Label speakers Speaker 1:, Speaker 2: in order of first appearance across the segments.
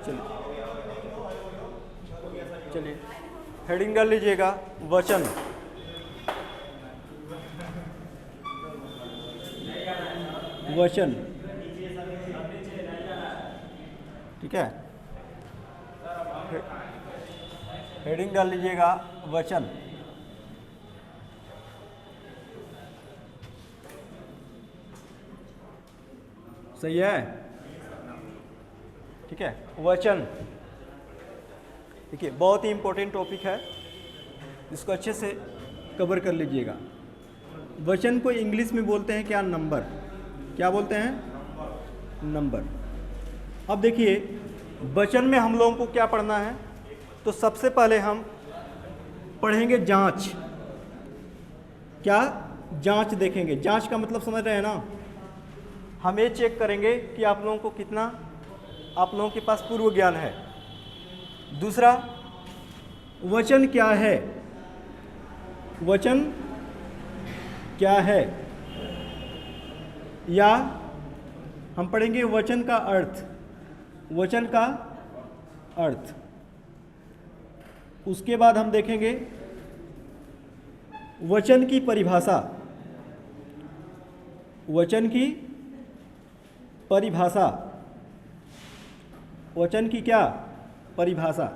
Speaker 1: चलिए चलिए, हेडिंग डाल लीजिएगा वचन। वचन, ठीक है, हेडिंग डाल लीजिएगा वचन। सही है, ठीक है। वचन, देखिए बहुत ही इंपॉर्टेंट टॉपिक है, इसको अच्छे से कवर कर लीजिएगा। वचन को इंग्लिश में बोलते हैं क्या? नंबर। क्या बोलते हैं? नंबर। अब देखिए वचन में हम लोगों को क्या पढ़ना है, तो सबसे पहले हम पढ़ेंगे जांच। क्या? जांच देखेंगे। जांच का मतलब समझ रहे हैं ना? हम ये चेक करेंगे कि आप लोगों को कितना, आप लोगों के पास पूर्व ज्ञान है। दूसरा, वचन क्या है? वचन क्या है, या हम पढ़ेंगे वचन का अर्थ। वचन का अर्थ। उसके बाद हम देखेंगे वचन की परिभाषा। वचन की परिभाषा। वचन की क्या? परिभाषा।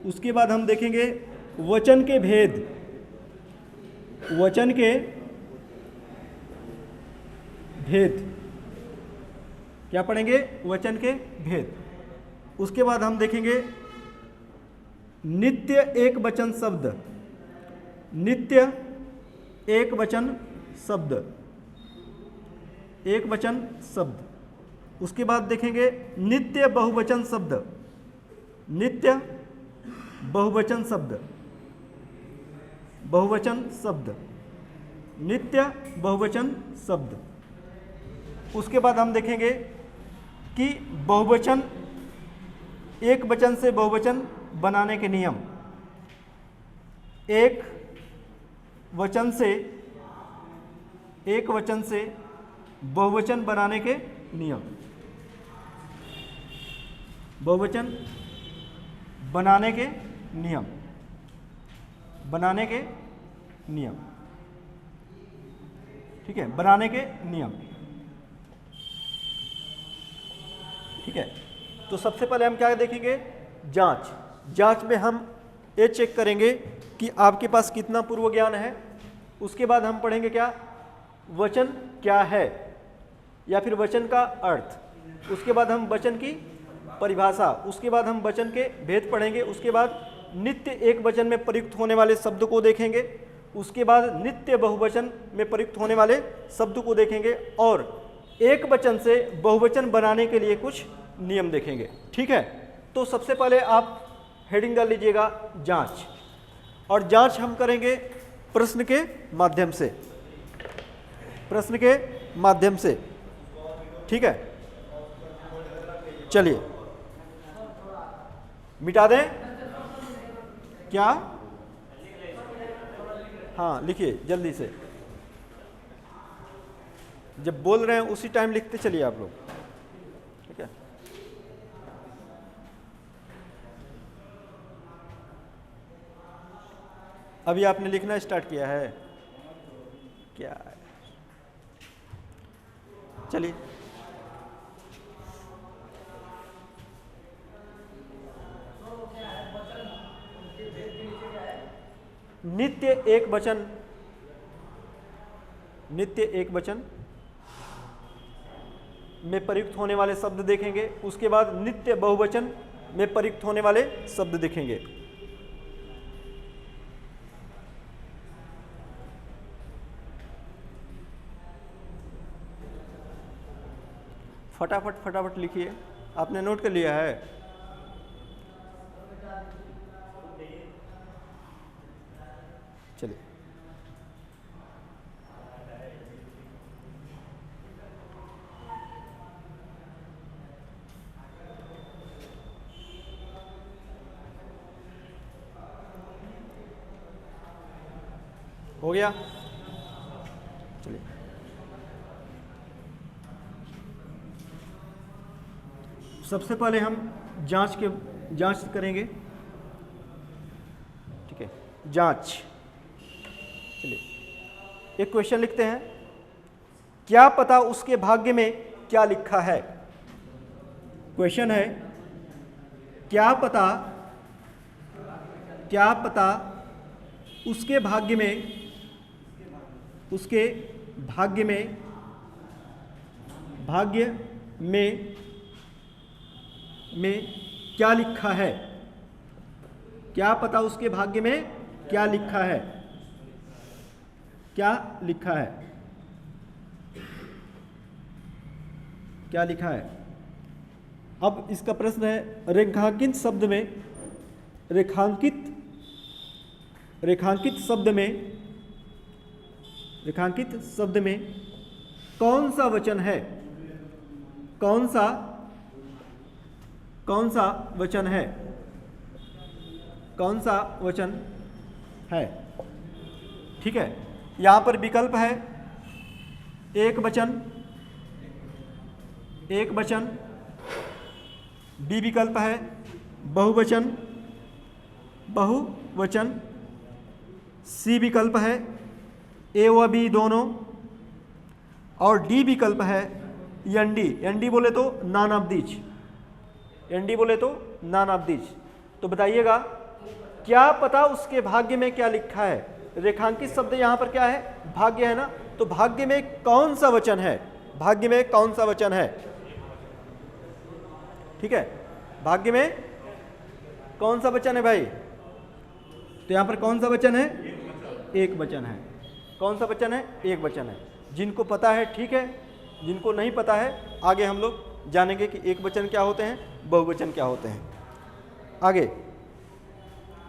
Speaker 1: उसके बाद हम देखेंगे वचन के भेद। वचन के भेद। क्या पढ़ेंगे? वचन के भेद। उसके बाद हम देखेंगे नित्य एक वचन शब्द। नित्य एक वचन शब्द। एक वचन शब्द। उसके बाद देखेंगे नित्य बहुवचन शब्द। नित्य बहुवचन शब्द। बहुवचन शब्द। नित्य बहुवचन शब्द। उसके बाद हम देखेंगे कि बहुवचन, एक वचन से बहुवचन बनाने के नियम। एक वचन से, एक वचन से बहुवचन बनाने के नियम। बहुवचन बनाने के नियम। बनाने के नियम, ठीक है, बनाने के नियम, ठीक है। तो सबसे पहले हम क्या देखेंगे? जांच। जांच में हम ये चेक करेंगे कि आपके पास कितना पूर्व ज्ञान है। उसके बाद हम पढ़ेंगे क्या? वचन क्या है, या फिर वचन का अर्थ। उसके बाद हम वचन की परिभाषा। उसके बाद हम वचन के भेद पढ़ेंगे। उसके बाद नित्य एक वचन में प्रयुक्त होने वाले शब्द को देखेंगे। उसके बाद नित्य बहुवचन में प्रयुक्त होने वाले शब्द को देखेंगे, और एक वचन से बहुवचन बनाने के लिए कुछ नियम देखेंगे, ठीक है। तो सबसे पहले आप हेडिंग डाल लीजिएगा जांच, और जांच हम करेंगे प्रश्न के माध्यम से। प्रश्न के माध्यम से, ठीक है। चलिए मिटा दें क्या? हाँ लिखिए जल्दी से, जब बोल रहे हैं उसी टाइम लिखते चलिए आप लोग, ठीक है। अभी आपने लिखना स्टार्ट किया है क्या? चलिए नित्य एक वचन। नित्य एक वचन में प्रयुक्त होने वाले शब्द देखेंगे। उसके बाद नित्य बहुवचन में प्रयुक्त होने वाले शब्द देखेंगे। फटाफट फटाफट लिखिए। आपने नोट कर लिया है? चलिए हो गया। चलिए सबसे पहले हम जांच करेंगे, ठीक है, जांच। चलिए एक क्वेश्चन लिखते हैं, क्या पता उसके भाग्य में क्या लिखा है। क्वेश्चन है, क्या पता उसके भाग्य में क्या लिखा है। क्या पता उसके भाग्य में क्या लिखा है, क्या लिखा है, क्या लिखा है। अब इसका प्रश्न है, रेखांकित शब्द में कौन सा वचन है, कौन सा वचन है, कौन सा वचन है। ठीक है, यहां पर विकल्प है, एक वचन, बी विकल्प है बहुवचन, सी विकल्प है ए व बी दोनों, और डी विकल्प है एनडी बोले तो नॉन ऑफ दीज, एनडी बोले तो नॉन ऑफ दीज। तो बताइएगा, क्या पता उसके भाग्य में क्या लिखा है। रेखांकित शब्द यहां पर क्या है, भाग्य है ना, तो भाग्य में कौन सा वचन है, भाग्य में कौन सा वचन है। ठीक है, भाग्य में कौन सा वचन है भाई, तो यहां पर कौन सा वचन है, एक वचन है। कौन सा वचन है, एक वचन है। जिनको पता है ठीक है, जिनको नहीं पता है आगे हम लोग जानेंगे कि एक वचन क्या होते हैं, बहुवचन क्या होते हैं। आगे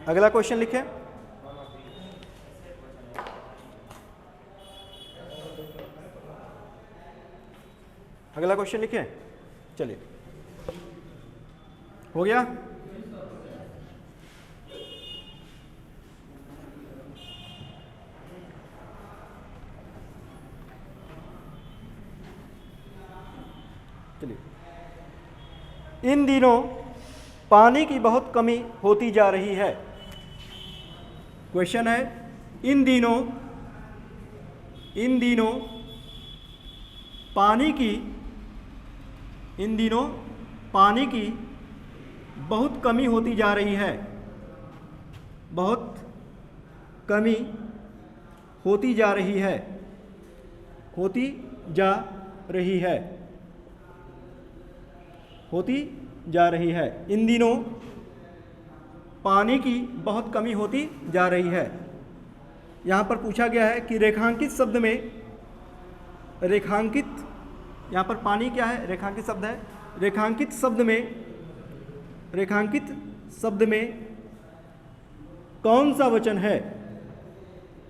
Speaker 1: अगला क्वेश्चन लिखें, अगला क्वेश्चन लिखें। चलिए, हो गया। चलिए, इन दिनों पानी की बहुत कमी होती जा रही है। क्वेश्चन है, इन दिनों पानी की बहुत कमी होती जा रही है, बहुत कमी होती जा रही है, होती जा रही है, होती जा रही है। इन दिनों पानी की बहुत कमी होती जा रही है। यहाँ पर पूछा गया है कि रेखांकित शब्द में, यहाँ पर पानी क्या है, रेखांकित शब्द है। रेखांकित शब्द में कौन सा वचन है,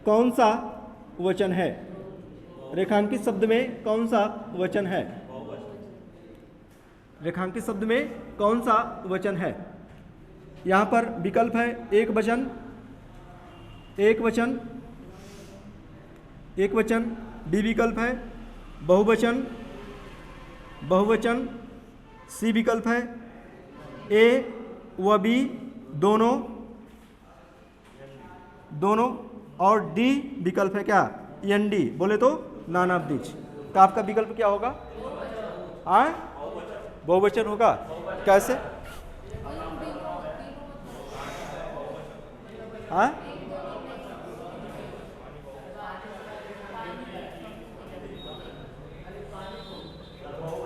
Speaker 1: कौन सा वचन है। रेखांकित शब्द में कौन सा वचन है, रेखांकित शब्द में कौन सा वचन है। यहाँ पर विकल्प है, एक वचन, डी विकल्प है बहुवचन, सी विकल्प है ए व बी दोनों, और डी विकल्प है क्या, एनडी बोले तो नॉन ऑफ दीज। तो आपका विकल्प क्या होगा, बहुवचन होगा। कैसे,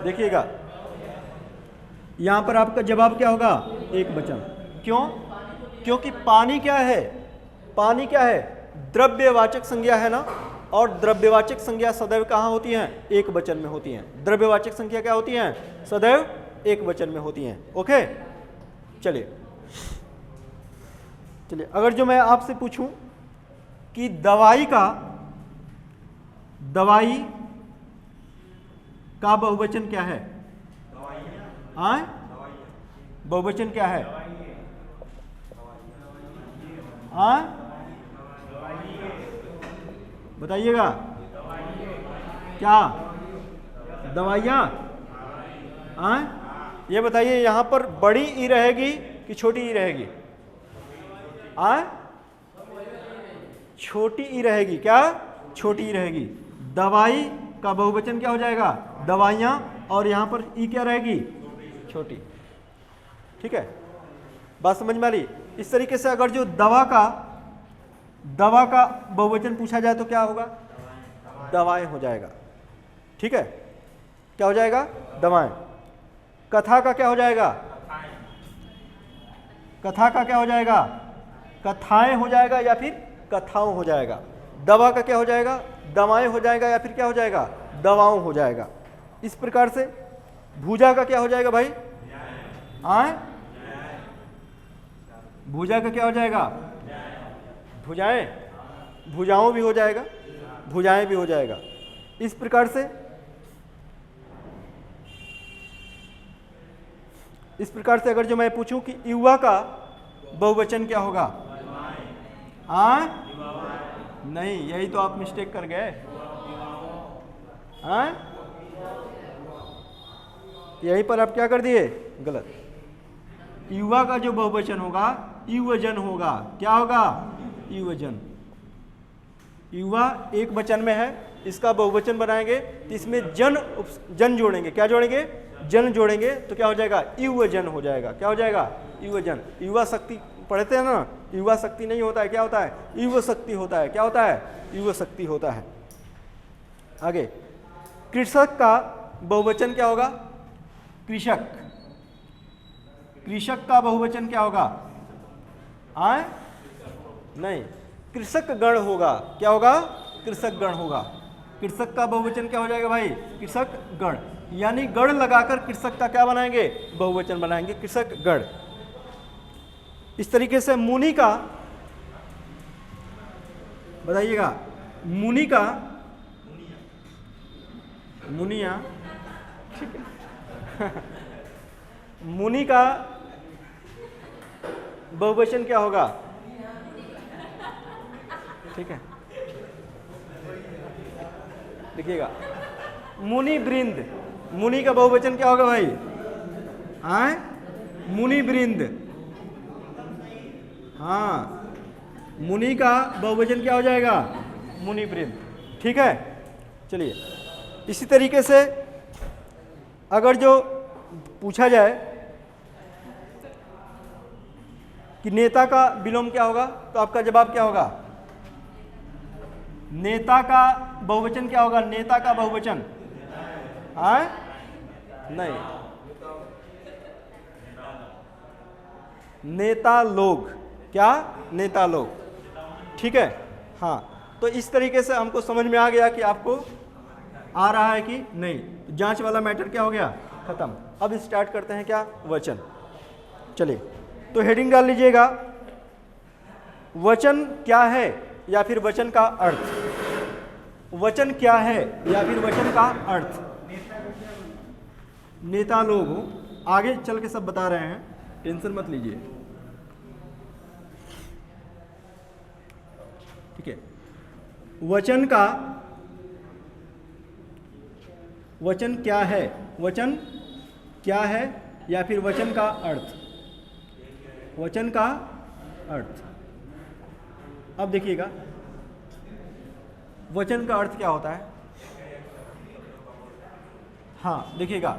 Speaker 1: देखिएगा, यहां पर आपका जवाब क्या होगा, एक वचन। क्यों, क्योंकि पानी क्या है, पानी क्या है, द्रव्यवाचक संज्ञा है ना, और द्रव्यवाचक संज्ञा सदैव कहाँ होती हैं, एक वचन में होती हैं। द्रव्यवाचक संज्ञा क्या होती हैं, सदैव एक वचन में होती हैं। ओके, चलिए, अगर जो मैं आपसे पूछूं कि दवाई का बहुवचन क्या है, बहुवचन क्या है, बताइएगा, क्या दवाइयाँ, ये बताइए यहाँ पर बड़ी ई रहेगी कि छोटी ई रहेगी? छोटी ई रहेगी। क्या? छोटी ई रहेगी। दवाई का बहुवचन क्या हो जाएगा? दवाइयाँ। और यहाँ पर ई क्या रहेगी? छोटी। ठीक है, बात समझ में आ रही? इस तरीके से अगर जो दवा का बहुवचन पूछा जाए तो क्या होगा? दवाएं हो जाएगा। ठीक है, क्या हो जाएगा? दवाएं। कथा का क्या हो जाएगा? कथा का क्या हो जाएगा? कथाएं हो जाएगा या फिर कथाओं हो जाएगा। दवा का क्या हो जाएगा? दवाएं हो जाएगा या फिर क्या हो जाएगा? दवाओं हो जाएगा। इस प्रकार से भुजा का क्या हो जाएगा भाई? भुजा का क्या हो जाएगा? भुजाएं। भुजाओं भी हो जाएगा, भुजाएं भी हो जाएगा। इस प्रकार से अगर जो मैं पूछूं कि युवा का बहुवचन क्या होगा? नहीं, यही तो आप मिस्टेक कर गए। यहीं पर आप क्या कर दिए? गलत। युवा का जो बहुवचन होगा युवजन होगा। क्या होगा? युवजन। युवा एक वचन में है, इसका बहुवचन बनाएंगे तो इसमें जन जोड़ेंगे। क्या जोड़ेंगे? जन जोड़ेंगे तो क्या हो जाएगा? युवजन हो जाएगा। क्या हो जाएगा? युवजन। युवा शक्ति पढ़ते हैं ना, युवा शक्ति नहीं होता है, क्या होता है? युवा शक्ति होता है। क्या होता है? युवा शक्ति होता है। आगे, कृषक का बहुवचन क्या होगा? कृषक। कृषक का बहुवचन क्या होगा? नहीं, कृषक गण होगा। क्या होगा? कृषक गण होगा। कृषक का बहुवचन क्या हो जाएगा भाई? कृषक गण। यानी गण लगाकर कृषक का क्या बनाएंगे? बहुवचन बनाएंगे, कृषक गण। इस तरीके से मुनि का बताइएगा। मुनि का मुनिया। ठीक है। मुनि का बहुवचन क्या होगा? ठीक है, देखिएगा। मुनि वृंद। मुनि का बहुवचन क्या होगा भाई? मुनि वृंद। हाँ, मुनि का बहुवचन क्या हो जाएगा? मुनि वृंद। ठीक है, चलिए। इसी तरीके से अगर जो पूछा जाए कि नेता का विलोम क्या होगा, तो आपका जवाब क्या होगा? नेता का बहुवचन क्या होगा? नेता का बहुवचन नहीं, नेता लोग। क्या? नेता लोग। ठीक है, हाँ। तो इस तरीके से हमको समझ में आ गया कि आपको आ रहा है कि नहीं। जांच वाला मैटर क्या हो गया? खत्म। अब स्टार्ट करते हैं क्या? वचन। चलिए, तो हेडिंग डाल लीजिएगा, वचन क्या है या फिर वचन का अर्थ। वचन क्या है या फिर वचन का अर्थ। नेता लोग आगे चल के सब बता रहे हैं, टेंशन मत लीजिए। ठीक है, वचन क्या है? वचन क्या है या फिर वचन का अर्थ। वचन का अर्थ। अब देखिएगा, वचन का अर्थ क्या होता है? हाँ, देखिएगा,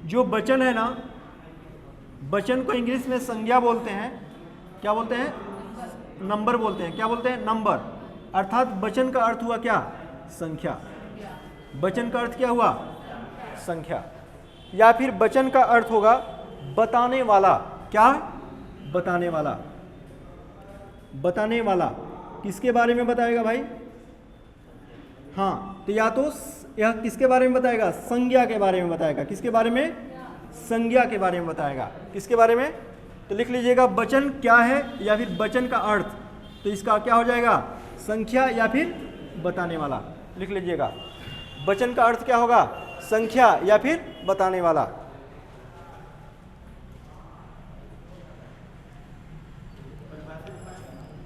Speaker 1: जो वचन है ना, वचन को इंग्लिश में संज्ञा बोलते हैं। क्या बोलते हैं? नंबर बोलते हैं। क्या बोलते हैं? नंबर। अर्थात वचन का अर्थ हुआ क्या? संख्या। वचन का अर्थ क्या हुआ? संख्या। या फिर वचन का अर्थ होगा बताने वाला। क्या? बताने वाला। बताने वाला किसके बारे में बताएगा भाई? हाँ, तो या तो यह किसके बारे में बताएगा? संज्ञा के बारे में बताएगा। किसके बारे में? संज्ञा के बारे में बताएगा। किसके बारे में? तो लिख लीजिएगा, वचन क्या है या फिर वचन का अर्थ। तो इसका क्या हो जाएगा? संख्या या फिर बताने वाला। लिख लीजिएगा, वचन का अर्थ क्या होगा? संख्या या फिर बताने वाला।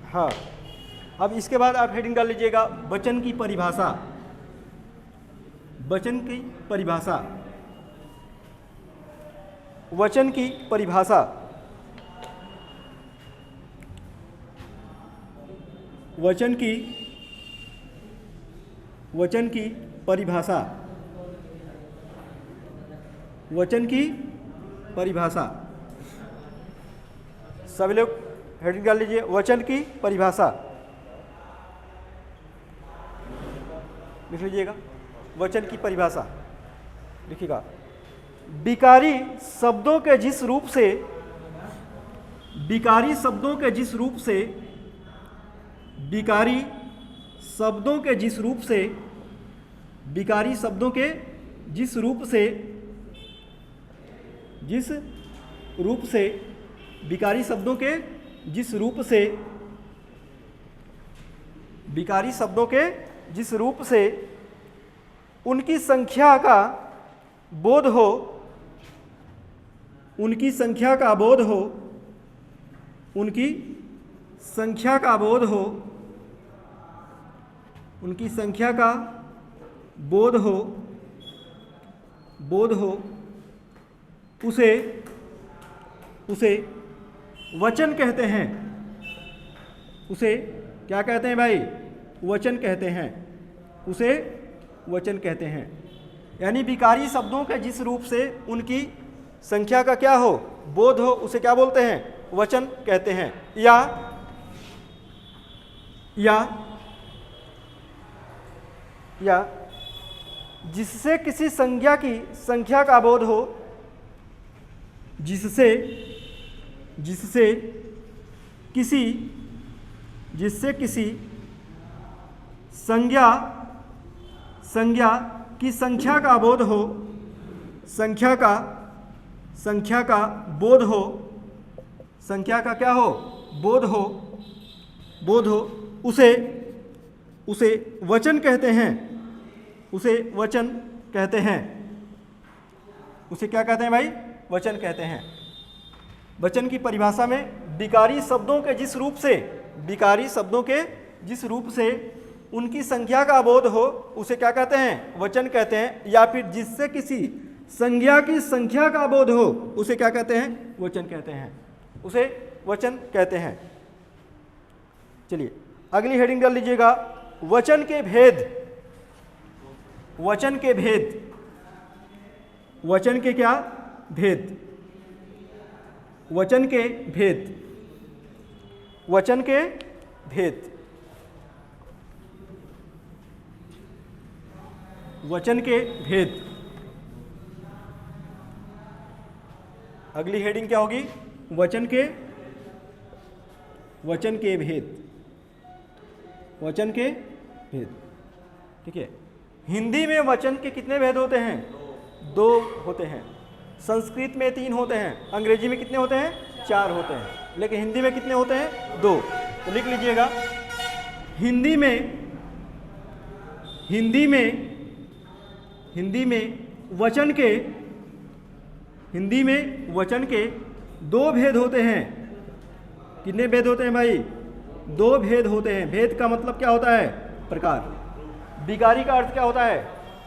Speaker 1: हाँ, अब इसके बाद आप हेडिंग डाल लीजिएगा, वचन की परिभाषा। वचन की परिभाषा। वचन की परिभाषा, वचन की परिभाषा, वचन की परिभाषा। सभी लोग हेडिंग डाल लीजिए, वचन की परिभाषा लिख लीजिएगा। वचन की परिभाषा लिखिएगा। विकारी शब्दों के जिस रूप से, विकारी शब्दों के जिस रूप से, विकारी शब्दों के जिस रूप से, विकारी शब्दों के जिस रूप से, जिस रूप से, विकारी शब्दों के जिस रूप से, विकारी शब्दों के जिस रूप से उनकी संख्या का बोध हो, उनकी संख्या का बोध हो, उनकी संख्या का बोध हो, उनकी संख्या का बोध हो, बोध हो, उसे वचन कहते हैं। उसे क्या कहते हैं भाई? वचन कहते हैं। उसे वचन कहते हैं। यानी विकारी शब्दों के जिस रूप से उनकी संख्या का क्या हो, बोध हो, उसे क्या बोलते हैं? वचन कहते हैं। या जिससे किसी संज्ञा की संख्या का बोध हो, जिससे किसी संज्ञा की संख्या का बोध हो, संख्या का बोध हो, संख्या का क्या हो? बोध हो, उसे वचन कहते हैं। उसे वचन कहते हैं। उसे क्या कहते हैं भाई? वचन कहते हैं। वचन की परिभाषा में विकारी शब्दों के जिस रूप से, विकारी शब्दों के जिस रूप से उनकी संख्या का बोध हो, उसे क्या कहते हैं? वचन कहते हैं। या फिर जिससे किसी संज्ञा की संख्या का बोध हो, उसे क्या कहते हैं? वचन कहते हैं। उसे वचन कहते हैं। चलिए अगली हेडिंग कर लीजिएगा, वचन के भेद। वचन के भेद। वचन के क्या? भेद। वचन के भेद। वचन के भेद। वचन के भेद। अगली हेडिंग क्या होगी? वचन के भेद। वचन के भेद। ठीक है। हिंदी में वचन के कितने भेद होते हैं? 2 होते हैं। संस्कृत में 3 होते हैं। अंग्रेजी में कितने होते हैं? 4 होते हैं। लेकिन हिंदी में कितने होते हैं? 2। तो लिख लीजिएगा, हिंदी में वचन के 2 भेद होते हैं। कितने भेद होते हैं भाई? 2 भेद होते हैं। भेद का मतलब क्या होता है? प्रकार। विकारी का अर्थ क्या होता है?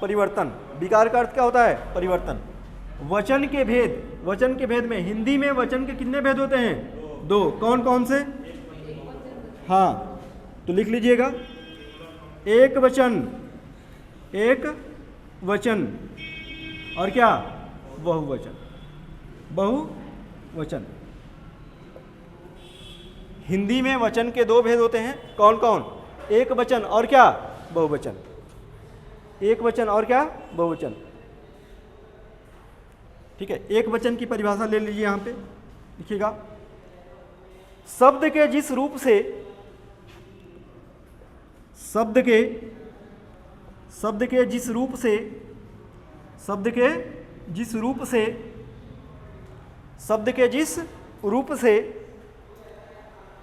Speaker 1: परिवर्तन। विकार का अर्थ क्या होता है? परिवर्तन। वचन के भेद में हिंदी में वचन के कितने भेद होते हैं? 2। कौन कौन से? हाँ, तो लिख लीजिएगा, एक वचन और क्या? बहुवचन। हिंदी में वचन के 2 भेद होते हैं। कौन कौन? एक वचन और क्या? बहुवचन। एक वचन और क्या? बहुवचन। ठीक है। एक वचन की परिभाषा ले लीजिए, यहां पे लिखिएगा, शब्द के जिस रूप से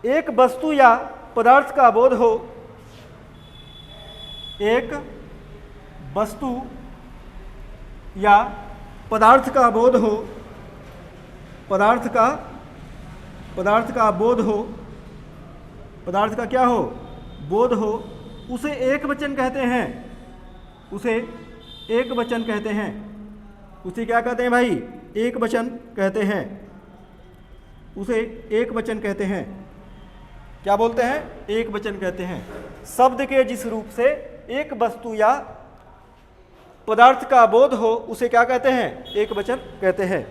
Speaker 1: एक वस्तु या पदार्थ का बोध हो, एक वस्तु या पदार्थ का बोध हो, पदार्थ का बोध हो, पदार्थ का क्या हो? बोध हो, उसे एक वचन कहते हैं। उसे एक वचन कहते हैं। उसे क्या कहते हैं भाई? एक वचन कहते हैं, उसे एक वचन कहते हैं। क्या बोलते हैं? एक वचन कहते हैं। शब्द के जिस रूप से एक वस्तु या पदार्थ का बोध हो उसे क्या कहते हैं? एक वचन कहते हैं,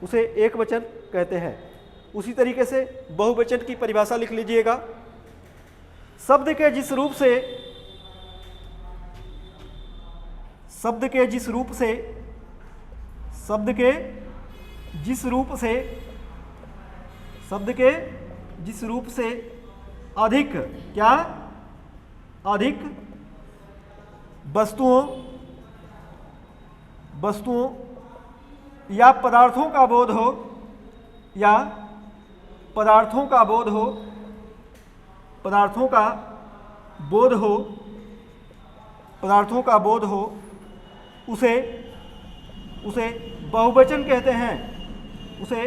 Speaker 1: उसे एक वचन कहते हैं। उसी तरीके से बहुवचन की परिभाषा लिख लीजिएगा। शब्द के जिस रूप से शब्द के जिस रूप से शब्द के जिस रूप से शब्द के जिस रूप से अधिक क्या अधिक वस्तुओं या पदार्थों का बोध हो या पदार्थों का बोध हो पदार्थों का बोध हो पदार्थों का बोध हो उसे उसे बहुवचन कहते हैं, उसे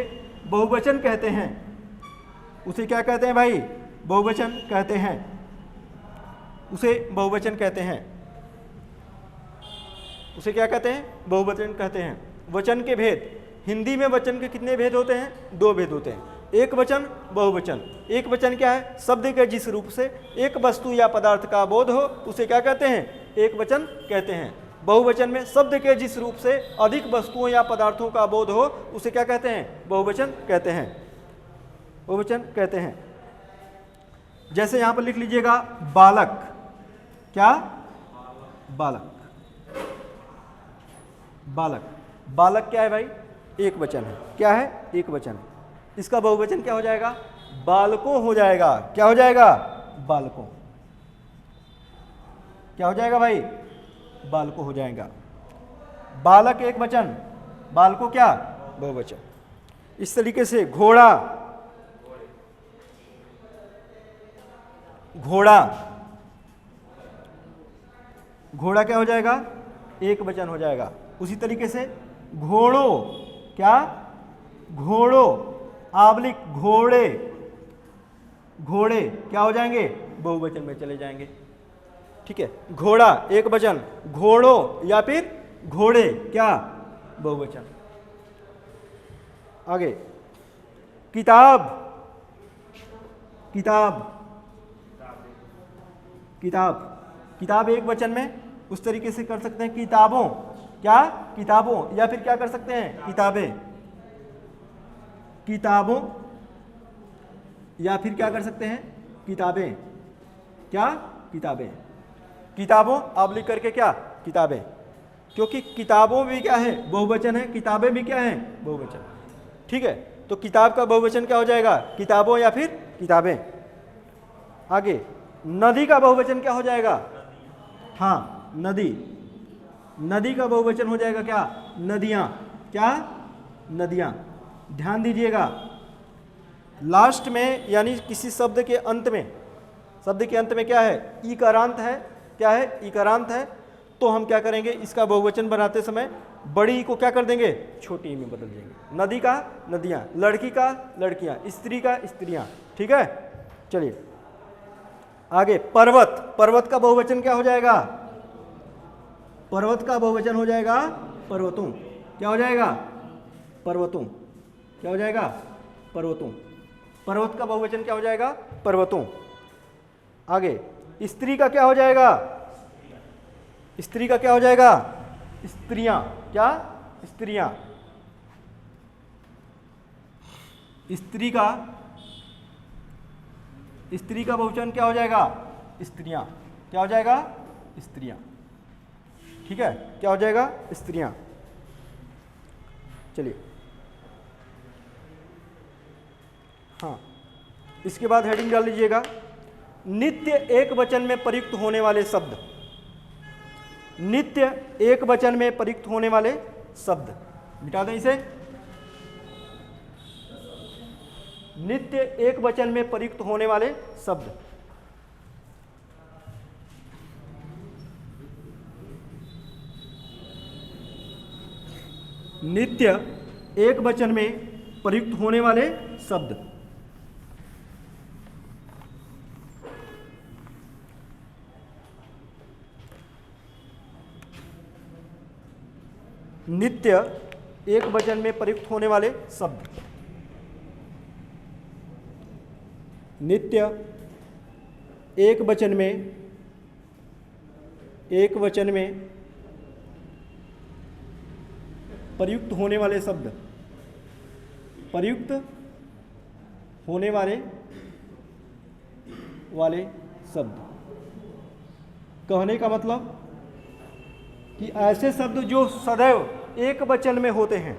Speaker 1: बहुवचन कहते हैं। उसे क्या कहते हैं भाई? बहुवचन कहते हैं, उसे बहुवचन कहते हैं। उसे क्या कहते हैं? बहुवचन कहते हैं। वचन के भेद, हिंदी में वचन के कितने भेद होते हैं? दो भेद होते हैं, एक वचन, बहुवचन। एक वचन क्या है? शब्द के जिस रूप से एक वस्तु या पदार्थ का बोध हो उसे क्या कहते हैं? एक वचन कहते हैं। बहुवचन में शब्द के जिस रूप से अधिक वस्तुओं या पदार्थों का बोध हो उसे क्या कहते हैं? बहुवचन कहते हैं, बहुवचन कहते हैं। जैसे यहां पर लिख लीजिएगा बालक। क्या? बालक। बालक, बालक क्या है भाई? एक वचन है। क्या है? एक वचन है। इसका बहुवचन क्या हो जाएगा? बालकों हो जाएगा। क्या हो जाएगा? बालकों। क्या हो जाएगा भाई? बालकों हो जाएगा। बालक एक वचन, बालकों क्या? बहुवचन। इस तरीके से घोड़ा, घोड़ा, घोड़ा क्या हो जाएगा? एक वचन हो जाएगा। उसी तरीके से घोड़ों, क्या? घोड़ों, आबलिक घोड़े, घोड़े क्या हो जाएंगे? बहुवचन में चले जाएंगे। ठीक है, घोड़ा एक वचन, घोड़ों या फिर घोड़े क्या? बहुवचन। आगे किताब, किताब, किताब, किताब एक वचन में उस तरीके से कर सकते हैं किताबों। क्या? किताबों, या फिर क्या कर सकते हैं? किताबें, किताबों, या फिर क्या कर सकते हैं? किताबें। क्या? किताबें। किताबों आप लिख करके क्या? किताबें, क्योंकि किताबों भी क्या है? बहुवचन है, किताबें भी क्या है? बहुवचन। ठीक है, तो किताब का बहुवचन क्या हो जाएगा? किताबों या फिर किताबें। आगे नदी का बहुवचन क्या हो जाएगा? हाँ, नदी। नदी का बहुवचन हो जाएगा क्या? नदियां। क्या? नदियां। ध्यान दीजिएगा, लास्ट में यानी किसी शब्द के अंत में, शब्द के अंत में क्या है? ईकारांत है। क्या है? ईकारांत है। तो हम क्या करेंगे? इसका बहुवचन बनाते समय बड़ी ई को क्या कर देंगे? छोटी ई में बदल देंगे। नदी का नदियां, लड़की का लड़कियां, स्त्री का स्त्रियां। ठीक है, चलिए आगे। पर्वत, पर्वत का बहुवचन क्या हो जाएगा? पर्वत का बहुवचन हो जाएगा पर्वतों। क्या हो जाएगा? पर्वतों। क्या हो जाएगा? पर्वतों। पर्वत का बहुवचन क्या हो जाएगा? पर्वतों। आगे स्त्री का क्या हो जाएगा? स्त्री का क्या हो जाएगा? स्त्रियां। क्या? स्त्रियां। स्त्री का बहुवचन क्या हो जाएगा? स्त्रियां। क्या हो जाएगा? स्त्रियां। ठीक है, क्या हो जाएगा? स्त्रियां। चलिए, हाँ, इसके बाद हेडिंग डाल लीजिएगा नित्य एक वचन में प्रयुक्त होने वाले शब्द। नित्य एक वचन में प्रयुक्त होने वाले शब्द, मिटा दें इसे। नित्य एक वचन में प्रयुक्त होने वाले शब्द। नित्य एक वचन में प्रयुक्त होने वाले शब्द। नित्य एक वचन में प्रयुक्त होने वाले शब्द। नित्य एक वचन में प्रयुक्त होने वाले शब्द। प्रयुक्त होने वाले शब्द कहने का मतलब कि ऐसे शब्द जो सदैव एक वचन में होते हैं,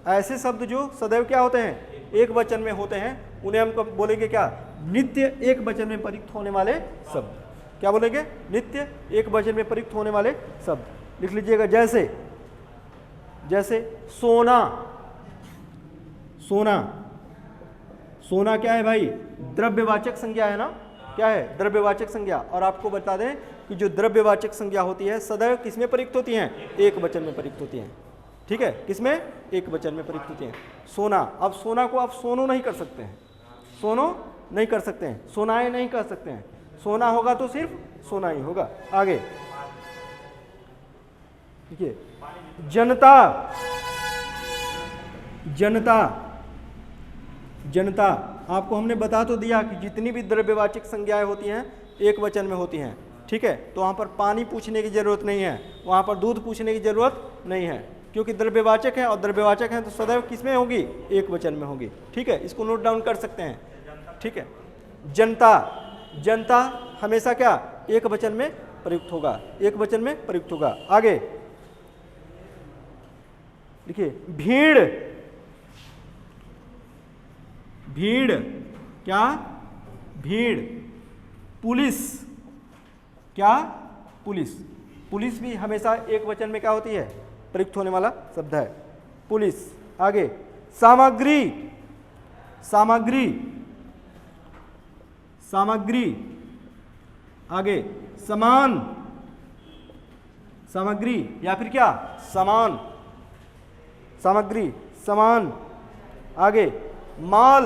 Speaker 1: ऐसे शब्द जो सदैव क्या होते हैं, एक वचन में होते हैं, उन्हें हम बोलेंगे क्या, नित्य एक वचन में प्रयुक्त होने वाले शब्द। क्या बोलेंगे, नित्य एक वचन में प्रयुक्त होने वाले शब्द। लिख लीजिएगा, जैसे सोना। सोना क्या है भाई, द्रव्यवाचक संज्ञा है ना, क्या है, द्रव्यवाचक संज्ञा। और आपको बता दें कि जो द्रव्यवाचक संज्ञा होती है सदैव किसमें प्रयुक्त होती हैं, एक वचन में प्रयुक्त होती हैं। ठीक है, किसमें, एक वचन में प्रयुक्त होती हैं। सोना, अब सोना को आप सोनो नहीं कर सकते हैं, सोनो नहीं कर सकते हैं, सोनाए नहीं कर सकते हैं। सोना होगा तो सिर्फ सोना ही होगा। आगे देखिए, जनता आपको हमने बता तो दिया कि जितनी भी द्रव्यवाचक संज्ञाएं होती हैं एक वचन में होती हैं। ठीक है, तो वहाँ पर पानी पूछने की जरूरत नहीं है, वहाँ पर दूध पूछने की जरूरत नहीं है, क्योंकि द्रव्यवाचक है, और द्रव्यवाचक है तो सदैव किसमें होगी, एक वचन में होगी। ठीक है, इसको नोट डाउन कर सकते हैं। ठीक है, जनता हमेशा क्या, एक वचन में प्रयुक्त होगा, एक वचन में प्रयुक्त होगा। आगे देखिए, भीड़ क्या, भीड़। पुलिस भी हमेशा एक वचन में क्या होती है, प्रयुक्त होने वाला शब्द है, पुलिस। आगे सामग्री। आगे सामग्री या फिर क्या, सामग्री, सामान। आगे माल।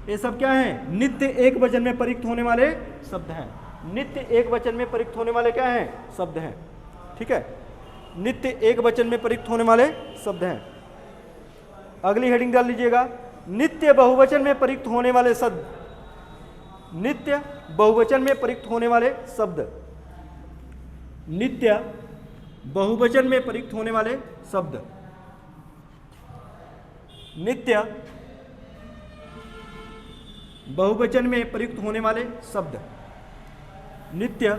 Speaker 1: ये सब क्या है, नित्य एक वचन में प्रयुक्त होने वाले शब्द हैं। नित्य एक वचन में प्रयुक्त होने वाले क्या हैं, शब्द हैं। ठीक है, नित्य एक वचन में प्रयुक्त होने वाले शब्द हैं। अगली हेडिंग डाल लीजिएगा, नित्य बहुवचन में प्रयुक्त होने वाले शब्द। नित्य बहुवचन में प्रयुक्त होने वाले शब्द। नित्य बहुवचन में प्रयुक्त होने वाले शब्द। नित्य बहुवचन में प्रयुक्त होने वाले शब्द। नित्य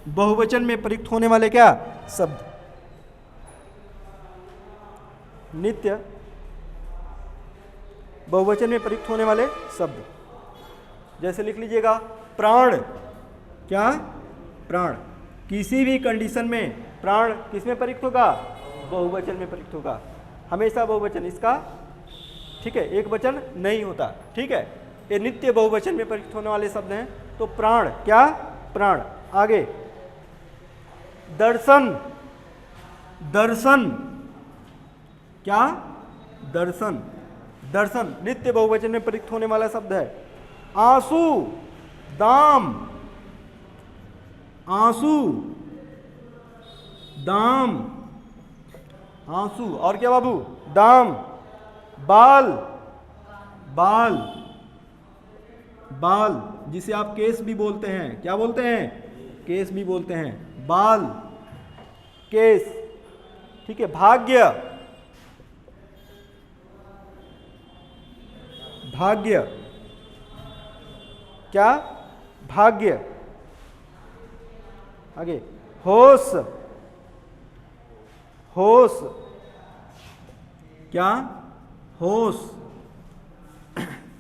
Speaker 1: बहुवचन में प्रयुक्त होने वाले क्या, शब्द। नित्य बहुवचन में प्रयुक्त होने वाले शब्द। जैसे लिख लीजिएगा, प्राण। क्या, प्राण। किसी भी कंडीशन में प्राण किसमें प्रयुक्त होगा, बहुवचन में प्रयुक्त होगा, हमेशा बहुवचन इसका। ठीक है, एक वचन नहीं होता। ठीक है, ये नित्य बहुवचन में प्रयुक्त होने वाले शब्द हैं। तो प्राण क्या, प्राण। आगे दर्शन क्या, दर्शन नित्य बहुवचन में प्रयुक्त होने वाला शब्द है। आंसू, दाम। आंसू और क्या बाबू, दाम। बाल, जिसे आप केस भी बोलते हैं, क्या बोलते हैं, केस भी बोलते हैं, बाल, केस। ठीक है, भाग्य क्या, भाग्य। आगे होश क्या, होश।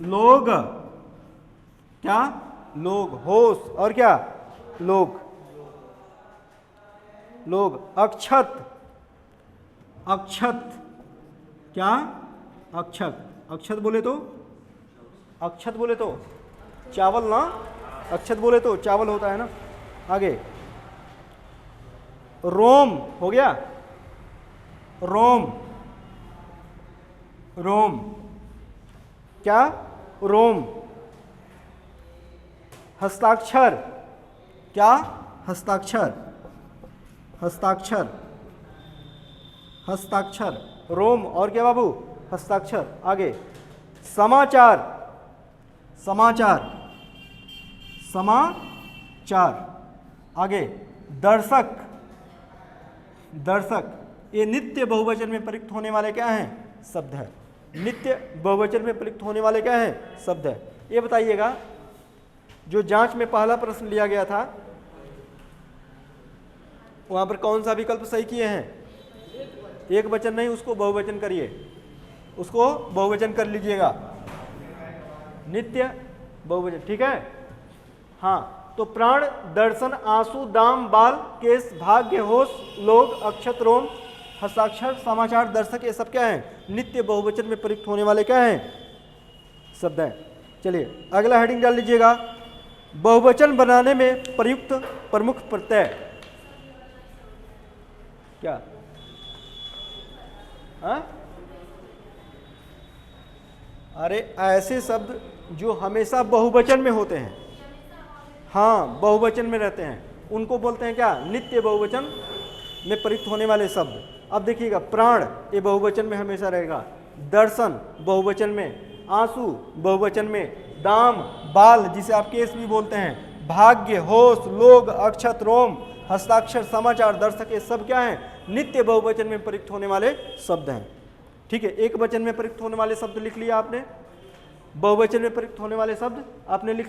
Speaker 1: लोग क्या, लोग, होश और क्या, लोग। अक्षत क्या, अक्षत बोले तो चावल ना, अक्षत बोले तो चावल होता है ना। आगे रोम हो गया, रोम क्या, रोम। हस्ताक्षर क्या, हस्ताक्षर। हस्ताक्षर, रोम और क्या बाबू, हस्ताक्षर। आगे समाचार, समाचार, समाचार। आगे दर्शक, दर्शक। ये नित्य बहुवचन में प्रयुक्त होने वाले क्या हैं, शब्द है। नित्य बहुवचन में प्रयुक्त होने वाले क्या हैं, शब्द है। ये बताइएगा जो जांच में पहला प्रश्न लिया गया था वहां पर कौन सा विकल्प सही किए हैं, एक वचन नहीं, उसको बहुवचन करिए, उसको बहुवचन कर लीजिएगा, नित्य बहुवचन, ठीक है। हाँ, तो प्राण, दर्शन, आंसू, दाम, बाल, केस, भाग्य, होश, लोग, अक्षत, रोम, हस्ताक्षर, समाचार, दर्शक, ये सब क्या है, नित्य बहुवचन में प्रयुक्त होने वाले क्या हैं, शब्द हैं। चलिए अगला हेडिंग डाल लीजिएगा, बहुवचन बनाने में प्रयुक्त प्रमुख प्रत्यय। क्या, हाँ? अरे ऐसे शब्द जो हमेशा बहुवचन में होते हैं, हाँ बहुवचन में रहते हैं, उनको बोलते हैं क्या, नित्य बहुवचन में प्रयुक्त होने वाले शब्द। अब देखिएगा, प्राण ये बहुवचन में हमेशा रहेगा, दर्शन बहुवचन में, आंसू बहुवचन में, दाम, बाल जिसे आप केस भी बोलते हैं, भाग्य, होश, लोग, अक्षत, रोम, हस्ताक्षर, समाचार, दर्शक, ये सब क्या हैं, नित्य बहुवचन में प्रयुक्त होने वाले शब्द हैं। ठीक है, एक वचन में प्रयुक्त होने वाले शब्द लिख लिया आपने, बहुवचन में प्रयुक्त होने वाले शब्द आपने लिख लिया।